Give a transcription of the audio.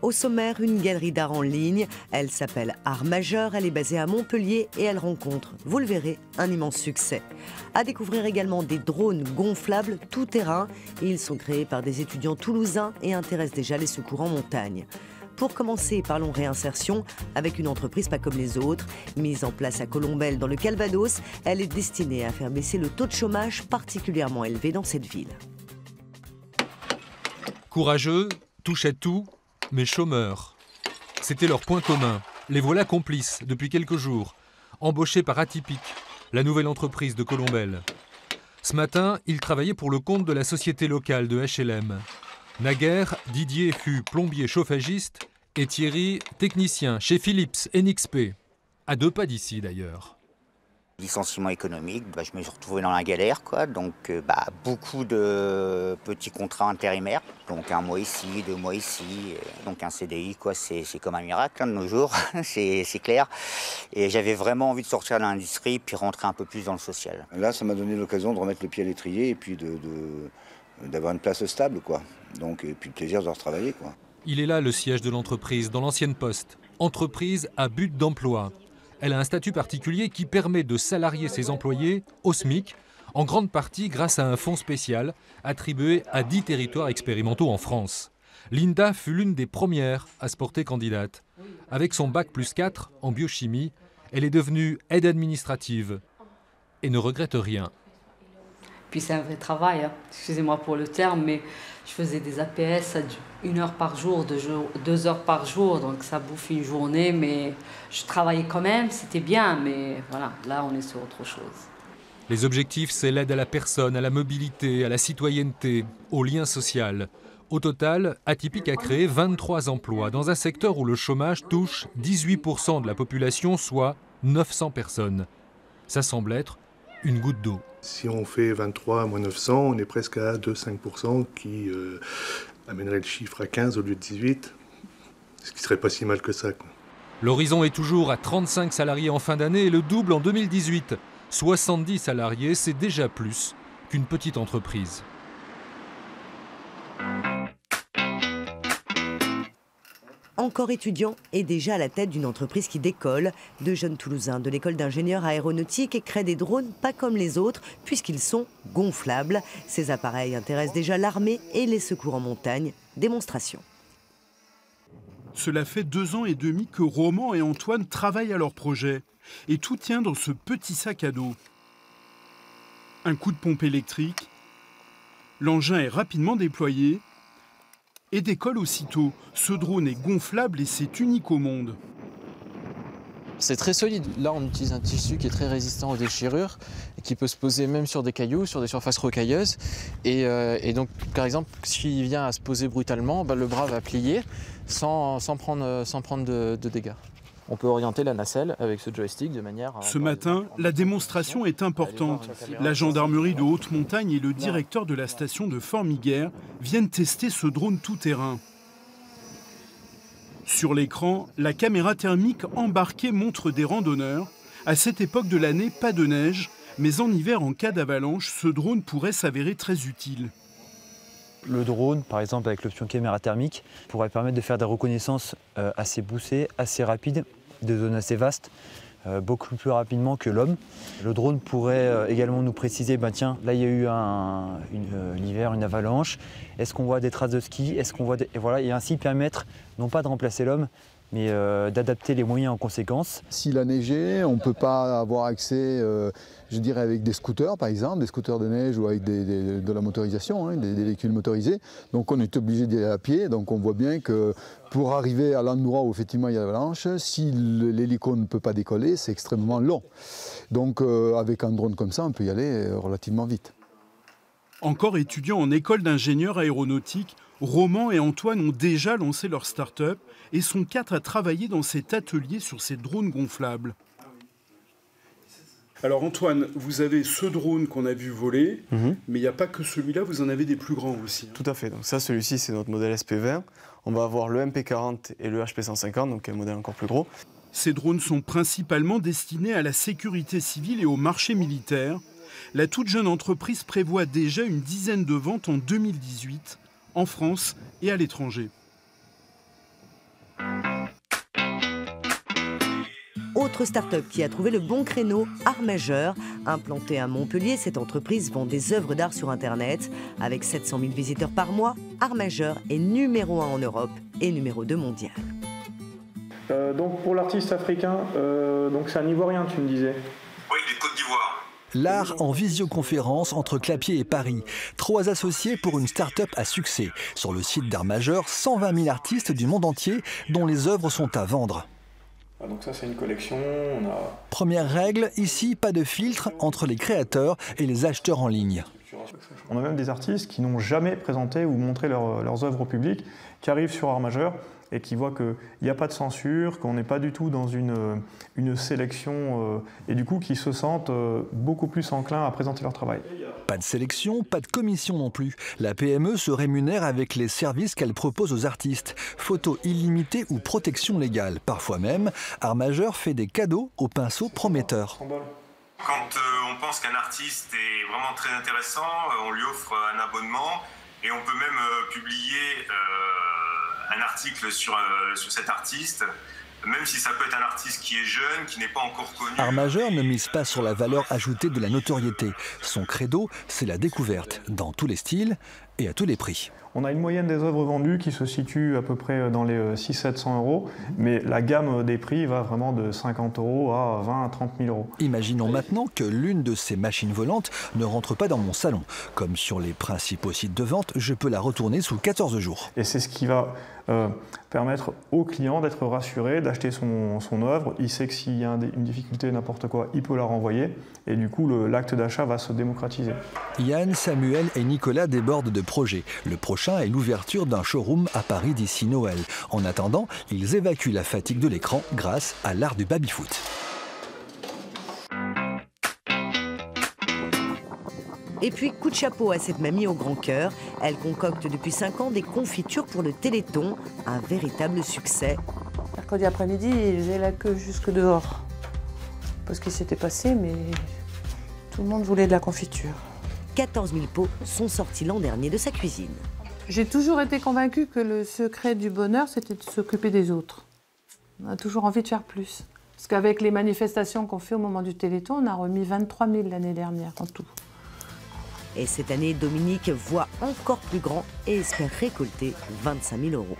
Au sommaire, une galerie d'art en ligne. Elle s'appelle Art Majeur, elle est basée à Montpellier et elle rencontre, vous le verrez, un immense succès. À découvrir également des drones gonflables tout-terrain. Ils sont créés par des étudiants toulousains et intéressent déjà les secours en montagne. Pour commencer, parlons réinsertion avec une entreprise pas comme les autres. Mise en place à Colombelles dans le Calvados, elle est destinée à faire baisser le taux de chômage particulièrement élevé dans cette ville. Courageux, touche à tout, mais chômeurs. C'était leur point commun. Les voilà complices depuis quelques jours, embauchés par Atypique, la nouvelle entreprise de Colombelles. Ce matin, ils travaillaient pour le compte de la société locale de HLM. Naguère, Didier fut plombier chauffagiste et Thierry, technicien chez Philips NXP. À 2 pas d'ici d'ailleurs. Licenciement économique, je me suis retrouvé dans la galère, donc beaucoup de petits contrats intérimaires, donc 1 mois ici, 2 mois ici, donc un CDI, c'est comme un miracle de nos jours, c'est clair. Et j'avais vraiment envie de sortir de l'industrie puis rentrer un peu plus dans le social. Là, ça m'a donné l'occasion de remettre le pied à l'étrier et puis d'avoir une place stable, Donc, et puis le plaisir de retravailler, Il est là le siège de l'entreprise, dans l'ancienne poste. Entreprise à but d'emploi. Elle a un statut particulier qui permet de salarier ses employés au SMIC, en grande partie grâce à un fonds spécial attribué à 10 territoires expérimentaux en France. Linda fut l'une des premières à se porter candidate. Avec son bac +4 en biochimie, elle est devenue aide administrative et ne regrette rien. Puis c'est un vrai travail, excusez-moi pour le terme, mais je faisais des APS à 1 heure par jour, 2 heures par jour, donc ça bouffe une journée, mais je travaillais quand même, c'était bien, mais voilà, là on est sur autre chose. Les objectifs, c'est l'aide à la personne, à la mobilité, à la citoyenneté, au lien social. Au total, Atypique a créé 23 emplois dans un secteur où le chômage touche 18% de la population, soit 900 personnes. Ça semble être une goutte d'eau. Si on fait 23 moins 900, on est presque à 2,5% qui amènerait le chiffre à 15 au lieu de 18, ce qui serait pas si mal que ça. L'horizon est toujours à 35 salariés en fin d'année et le double en 2018. 70 salariés, c'est déjà plus qu'une petite entreprise. Encore étudiant et déjà à la tête d'une entreprise qui décolle. 2 jeunes Toulousains de l'école d'ingénieurs aéronautiques et créent des drones pas comme les autres puisqu'ils sont gonflables. Ces appareils intéressent déjà l'armée et les secours en montagne. Démonstration. Cela fait 2 ans et demi que Roman et Antoine travaillent à leur projet. Et tout tient dans ce petit sac à dos. Un coup de pompe électrique. L'engin est rapidement déployé. Et décolle aussitôt. Ce drone est gonflable et c'est unique au monde. C'est très solide. Là, on utilise un tissu qui est très résistant aux déchirures et qui peut se poser même sur des cailloux, sur des surfaces rocailleuses. Et donc, par exemple, s'il vient à se poser brutalement, le bras va plier sans prendre de dégâts. On peut orienter la nacelle avec ce joystick de manière à... Ce matin, la démonstration est importante. La gendarmerie de haute montagne et le directeur de la station de Formiguère viennent tester ce drone tout-terrain. Sur l'écran, la caméra thermique embarquée montre des randonneurs. À cette époque de l'année, pas de neige, mais en hiver, en cas d'avalanche, ce drone pourrait s'avérer très utile. Le drone, par exemple, avec l'option caméra thermique, pourrait permettre de faire des reconnaissances assez poussées, assez rapides, de zones assez vastes, beaucoup plus rapidement que l'homme. Le drone pourrait également nous préciser, tiens, là il y a eu un hiver, une avalanche, est-ce qu'on voit des traces de ski, est-ce qu'on voit des... Et voilà, et ainsi permettre, non pas de remplacer l'homme, mais d'adapter les moyens en conséquence. S'il a neigé, on ne peut pas avoir accès, je dirais, avec des scooters par exemple, des scooters de neige ou avec de la motorisation, des véhicules motorisés. Donc on est obligé d'y aller à pied. Donc on voit bien que pour arriver à l'endroit où effectivement il y a l'avalanche, si l'hélico ne peut pas décoller, c'est extrêmement long. Donc avec un drone comme ça, on peut y aller relativement vite. Encore étudiants en école d'ingénieurs aéronautiques, Roman et Antoine ont déjà lancé leur start-up et sont 4 à travailler dans cet atelier sur ces drones gonflables. Alors Antoine, vous avez ce drone qu'on a vu voler, mais il n'y a pas que celui-là, vous en avez des plus grands aussi. Tout à fait, donc ça, celui-ci c'est notre modèle SP20. On va avoir le MP40 et le HP150, donc un modèle encore plus gros. Ces drones sont principalement destinés à la sécurité civile et au marché militaire. La toute jeune entreprise prévoit déjà une dizaine de ventes en 2018, en France et à l'étranger. autre start-up qui a trouvé le bon créneau, Armageur. Implantée à Montpellier, cette entreprise vend des œuvres d'art sur Internet. Avec 700 000 visiteurs par mois, Armageur est numéro 1 en Europe et numéro 2 mondial. Donc pour l'artiste africain, donc c'est un Ivoirien, tu me disais? Oui, il est de Côte d'Ivoire. L'art en visioconférence entre Clapier et Paris. 3 associés pour une start-up à succès. Sur le site d'Armageur, 120 000 artistes du monde entier dont les œuvres sont à vendre. Donc ça c'est une collection. Première règle, ici pas de filtre entre les créateurs et les acheteurs en ligne. On a même des artistes qui n'ont jamais présenté ou montré leurs œuvres au public, qui arrivent sur Armageur et qui voient qu'il n'y a pas de censure, qu'on n'est pas du tout dans une sélection, et du coup qui se sentent beaucoup plus enclins à présenter leur travail. Pas de sélection, pas de commission non plus. La PME se rémunère avec les services qu'elle propose aux artistes. Photos illimitées ou protection légale. Parfois même, Armageur fait des cadeaux aux pinceaux prometteurs. Quand on pense qu'un artiste est vraiment très intéressant, on lui offre un abonnement et on peut même publier un article sur cet artiste, même si ça peut être un artiste qui est jeune, qui n'est pas encore connu. Armageur ne mise pas sur la valeur ajoutée de la notoriété. Son credo, c'est la découverte, dans tous les styles et à tous les prix. On a une moyenne des œuvres vendues qui se situe à peu près dans les 600-700 euros, mais la gamme des prix va vraiment de 50 euros à 20 à 30 000 euros. Imaginons maintenant que l'une de ces machines volantes ne rentre pas dans mon salon. Comme sur les principaux sites de vente, je peux la retourner sous 14 jours. Et c'est ce qui va permettre au client d'être rassuré, d'acheter son œuvre. Il sait que s'il y a une difficulté, n'importe quoi, il peut la renvoyer. Et du coup, l'acte d'achat va se démocratiser. Yann, Samuel et Nicolas débordent de projets. Le prochain est l'ouverture d'un showroom à Paris d'ici Noël. En attendant, ils évacuent la fatigue de l'écran grâce à l'art du baby-foot. Et puis, coup de chapeau à cette mamie au grand cœur. Elle concocte depuis 5 ans des confitures pour le Téléthon. Un véritable succès. Mercredi après-midi, ils faisaient la queue jusque dehors. Parce qu'il s'était passé, mais tout le monde voulait de la confiture. 14 000 pots sont sortis l'an dernier de sa cuisine. J'ai toujours été convaincue que le secret du bonheur, c'était de s'occuper des autres. On a toujours envie de faire plus. Parce qu'avec les manifestations qu'on fait au moment du Téléthon, on a remis 23 000 l'année dernière en tout. Et cette année, Dominique voit encore plus grand et espère récolter 25 000 euros.